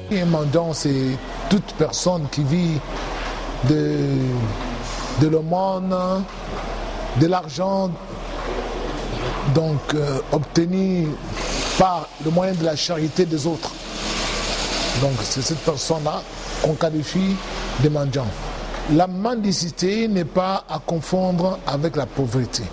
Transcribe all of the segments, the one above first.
Un mendiant, c'est toute personne qui vit de l'aumône, de l'argent, donc obtenu par le moyen de la charité des autres. Donc c'est cette personne-là qu'on qualifie de mendiant. La mendicité n'est pas à confondre avec la pauvreté.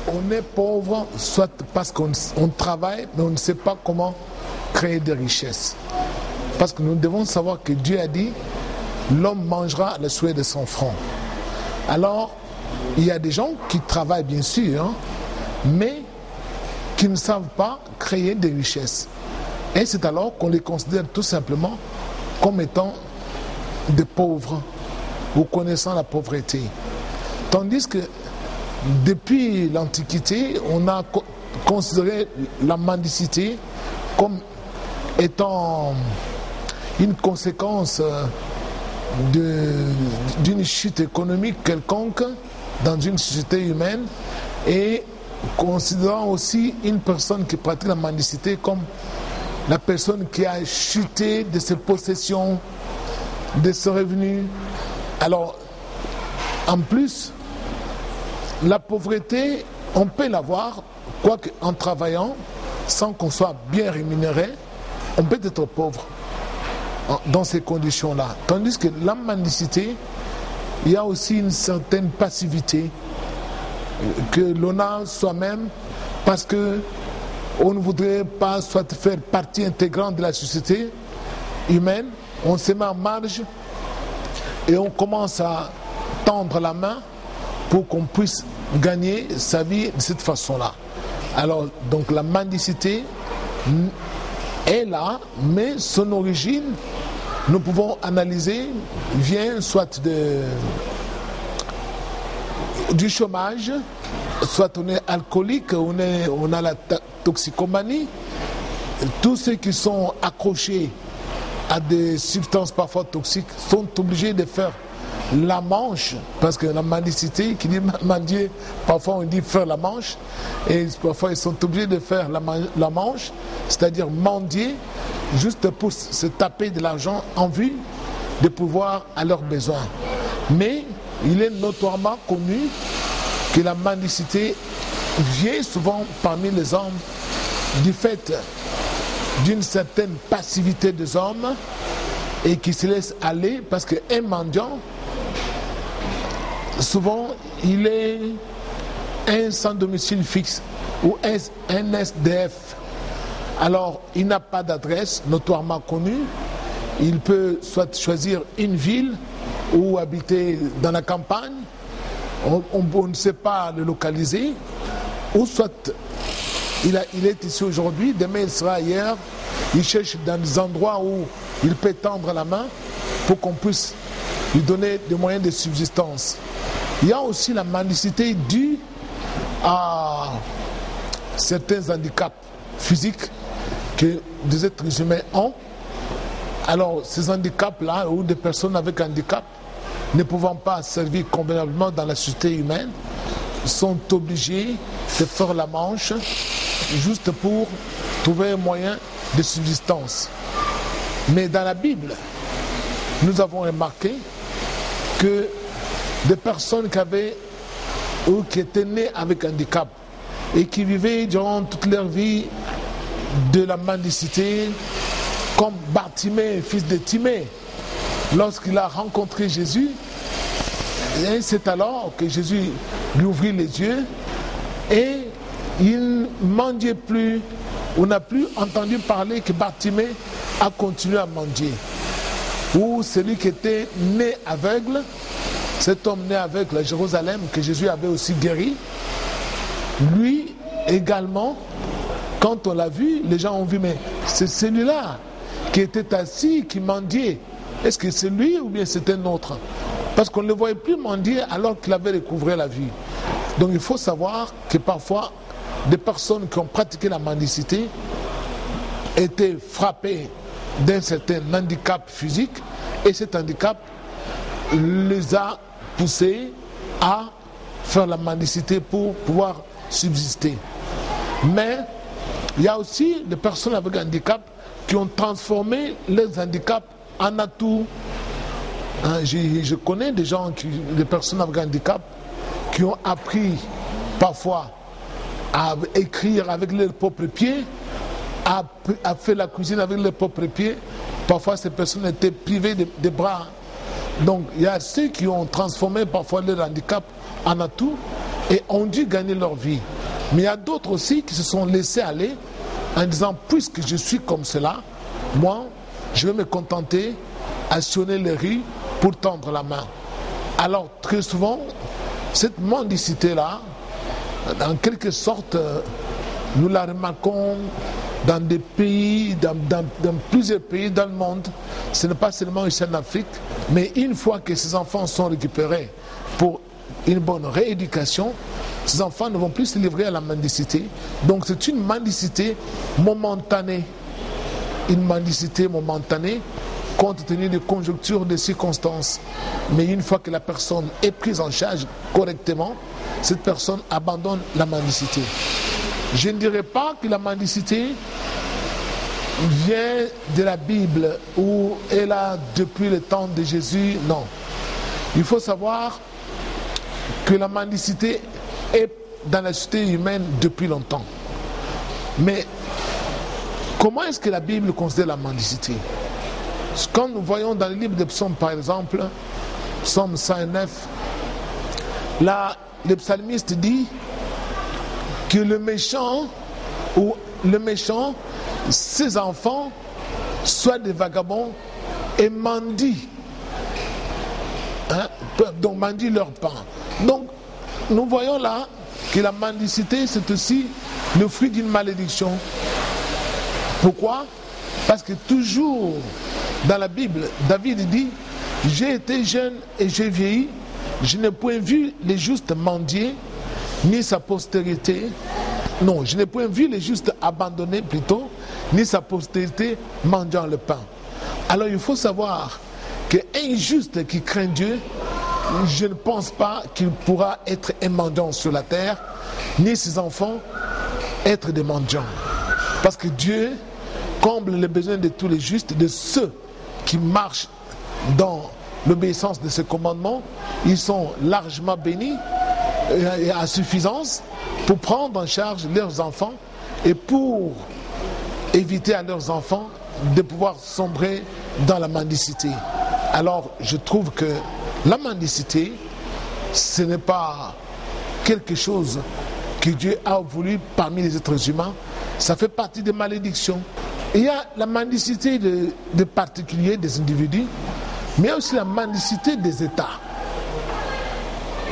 On est pauvre soit parce qu'on travaille, mais on ne sait pas comment créer des richesses. Parce que nous devons savoir que Dieu a dit « l'homme mangera le souhait de son front ». Alors, il y a des gens qui travaillent bien sûr, hein, mais qui ne savent pas créer des richesses. Et c'est alors qu'on les considère tout simplement comme étant des pauvres ou connaissant la pauvreté. Tandis que depuis l'Antiquité, on a considéré la mendicité comme étant une conséquence d'une chute économique quelconque dans une société humaine et considérant aussi une personne qui pratique la mendicité comme la personne qui a chuté de ses possessions, de ses revenus. Alors, en plus, la pauvreté, on peut l'avoir, quoique en travaillant, sans qu'on soit bien rémunéré, on peut être pauvre dans ces conditions-là. Tandis que la mendicité, il y a aussi une certaine passivité que l'on a soi-même parce que on ne voudrait pas soit faire partie intégrante de la société humaine, on se met en marge et on commence à tendre la main pour qu'on puisse gagner sa vie de cette façon-là. Alors, donc la mendicité est là, mais son origine, nous pouvons analyser, vient soit du chômage, soit on est alcoolique, on a la toxicomanie. Tous ceux qui sont accrochés à des substances parfois toxiques sont obligés de faire la manche, parce que la mendicité, qui dit mendier, parfois on dit faire la manche, et parfois ils sont obligés de faire la manche, c'est-à-dire mendier, juste pour se taper de l'argent en vue de pouvoir à leurs besoins. Mais il est notoirement connu que la mendicité vient souvent parmi les hommes du fait d'une certaine passivité des hommes et qui se laisse aller, parce qu'un mendiant, souvent, il est un sans domicile fixe ou un SDF. Alors, il n'a pas d'adresse notoirement connue. Il peut soit choisir une ville ou habiter dans la campagne. On ne sait pas le localiser. Ou soit il est ici aujourd'hui, demain il sera ailleurs. Il cherche dans des endroits où il peut tendre la main pour qu'on puisse lui donner des moyens de subsistance. Il y a aussi la mendicité due à certains handicaps physiques que des êtres humains ont. Alors ces handicaps-là, ou des personnes avec handicap, ne pouvant pas servir convenablement dans la société humaine, sont obligés de faire la manche juste pour trouver un moyen de subsistance. Mais dans la Bible, nous avons remarqué que des personnes qui avaient ou qui étaient nées avec handicap et qui vivaient durant toute leur vie de la mendicité, comme Bartimée, fils de Timée, lorsqu'il a rencontré Jésus, et c'est alors que Jésus lui ouvrit les yeux et il ne mendiait plus. On n'a plus entendu parler que Bartimée a continué à mendier. Ou celui qui était né aveugle, cet homme né aveugle à Jérusalem que Jésus avait aussi guéri, lui également, quand on l'a vu, les gens ont vu, mais c'est celui-là qui était assis, qui mendiait. Est-ce que c'est lui ou bien c'est un autre? Parce qu'on ne le voyait plus mendier alors qu'il avait recouvré la vue. Donc il faut savoir que parfois, des personnes qui ont pratiqué la mendicité étaient frappées d'un certain handicap physique et cet handicap les a poussés à faire la mendicité pour pouvoir subsister. Mais Il y a aussi des personnes avec handicap qui ont transformé leurs handicaps en atout. Je connais des gens, des personnes avec handicap qui ont appris parfois à écrire avec leurs propres pieds, à faire la cuisine avec leurs propres pieds. Parfois, ces personnes étaient privées des bras. Donc, il y a ceux qui ont transformé parfois leur handicap en atout et ont dû gagner leur vie. Mais il y a d'autres aussi qui se sont laissés aller en disant, puisque je suis comme cela, moi, je vais me contenter à sonner les rues pour tendre la main. Alors, très souvent, cette mendicité-là, en quelque sorte, nous la remarquons dans des pays, dans plusieurs pays dans le monde. Ce n'est pas seulement ici en Afrique, mais une fois que ces enfants sont récupérés pour une bonne rééducation, ces enfants ne vont plus se livrer à la mendicité. Donc c'est une mendicité momentanée. Une mendicité momentanée compte tenu des conjonctures, des circonstances. Mais une fois que la personne est prise en charge correctement, cette personne abandonne la mendicité. Je ne dirais pas que la mendicité vient de la Bible ou est là depuis le temps de Jésus. Non. Il faut savoir que la mendicité est dans la société humaine depuis longtemps. Mais comment est-ce que la Bible considère la mendicité? Quand nous voyons dans le livre de Psaumes, par exemple, Psaume 109, là, le psalmiste dit que le méchant, ses enfants, soient des vagabonds et mendient. Donc mendient leur pain. Donc nous voyons là que la mendicité, c'est aussi le fruit d'une malédiction. Pourquoi? Parce que toujours dans la Bible, David dit, j'ai été jeune et j'ai vieilli, je n'ai point vu les justes mendier, ni sa postérité. Non, je n'ai point vu les justes abandonnés plutôt, ni sa postérité mendiant le pain. Alors il faut savoir qu'un juste qui craint Dieu, je ne pense pas qu'il pourra être un mendiant sur la terre, ni ses enfants être des mendiants. Parce que Dieu comble les besoins de tous les justes, de ceux qui marchent dans l'obéissance de ses commandements. Ils sont largement bénis et à suffisance pour prendre en charge leurs enfants et pour éviter à leurs enfants de pouvoir sombrer dans la mendicité. Alors je trouve que la mendicité, ce n'est pas quelque chose que Dieu a voulu parmi les êtres humains. Ça fait partie des malédictions. Il y a la mendicité des particuliers, des individus, mais il y a aussi la mendicité des États.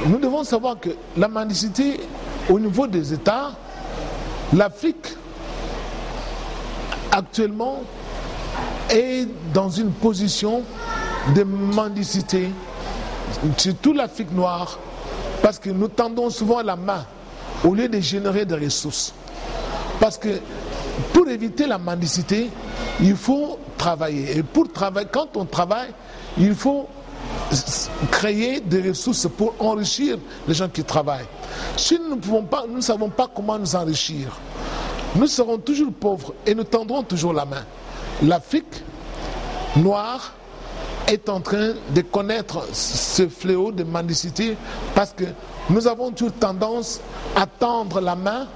Nous devons savoir que la mendicité au niveau des États, l'Afrique actuellement est dans une position de mendicité, surtout l'Afrique noire, parce que nous tendons souvent la main au lieu de générer des ressources. Parce que pour éviter la mendicité, il faut travailler. Et pour travailler, quand on travaille, il faut créer des ressources pour enrichir les gens qui travaillent. Si nous ne savons pas comment nous enrichir, nous serons toujours pauvres et nous tendrons toujours la main. L'Afrique noire est en train de connaître ce fléau de mendicité parce que nous avons toujours tendance à tendre la main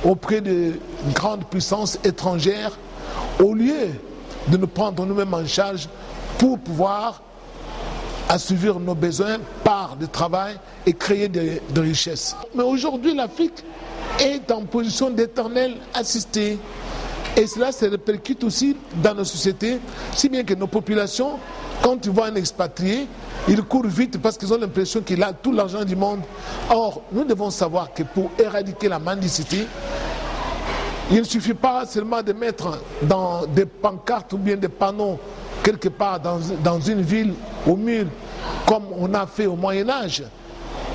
auprès de grandes puissances étrangères au lieu de nous prendre nous-mêmes en charge pour pouvoir assouvir nos besoins par le travail et créer de richesses. Mais aujourd'hui, l'Afrique est en position d'éternel assisté. Et cela se répercute aussi dans nos sociétés, si bien que nos populations, quand ils voient un expatrié, ils courent vite parce qu'ils ont l'impression qu'il a tout l'argent du monde. Or, nous devons savoir que pour éradiquer la mendicité, il ne suffit pas seulement de mettre dans des pancartes ou bien des panneaux quelque part dans une ville au mur, comme on a fait au Moyen-Âge,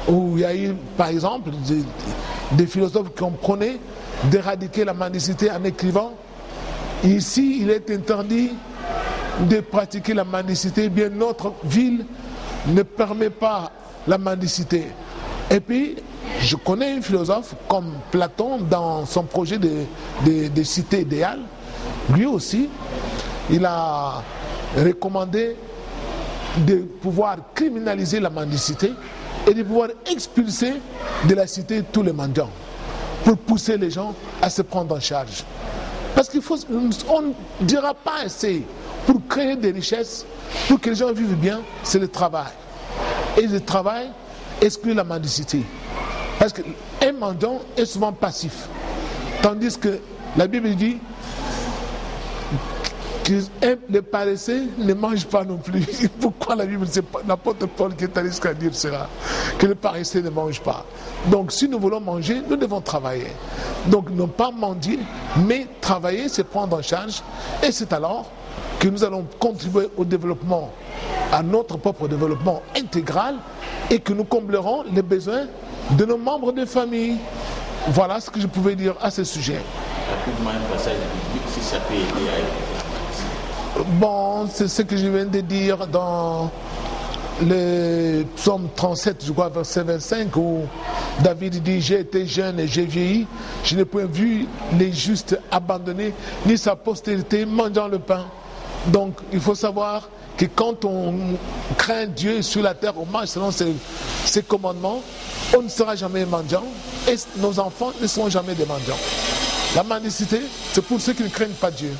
où il y a eu, par exemple, des philosophes qui ont prôné d'éradiquer la mendicité en écrivant « Ici, il est interdit de pratiquer la mendicité, bien notre ville ne permet pas la mendicité. » Et puis, Je connais un philosophe comme Platon dans son projet de cité idéale. Lui aussi, il a recommandé de pouvoir criminaliser la mendicité et de pouvoir expulser de la cité tous les mendiants pour pousser les gens à se prendre en charge. Parce on ne dira pas assez pour créer des richesses, pour que les gens vivent bien, c'est le travail. Et le travail exclut la mendicité. Parce qu'un mendiant est souvent passif. Tandis que la Bible dit que les paresseux ne mangent pas non plus. Pourquoi la Bible, c'est l'apôtre Paul qui est allé jusqu'à dire cela, que les paresseux ne mangent pas. Donc si nous voulons manger, nous devons travailler. Donc non pas mendier, mais travailler, c'est prendre en charge. Et c'est alors que nous allons contribuer au développement, à notre propre développement intégral, et que nous comblerons les besoins de nos membres de famille. Voilà ce que je pouvais dire à ce sujet. Rapidement, un passage biblique, si ça peut aider à être. Bon, c'est ce que je viens de dire dans le psaume 37, je crois, verset 25, où David dit: j'ai été jeune et j'ai vieilli, je n'ai point vu les justes abandonnés, ni sa postérité mendiant le pain. Donc, il faut savoir que quand on craint Dieu sur la terre, on marche selon ses commandements, on ne sera jamais mendiant et nos enfants ne seront jamais des mendiants. La mendicité, c'est pour ceux qui ne craignent pas Dieu.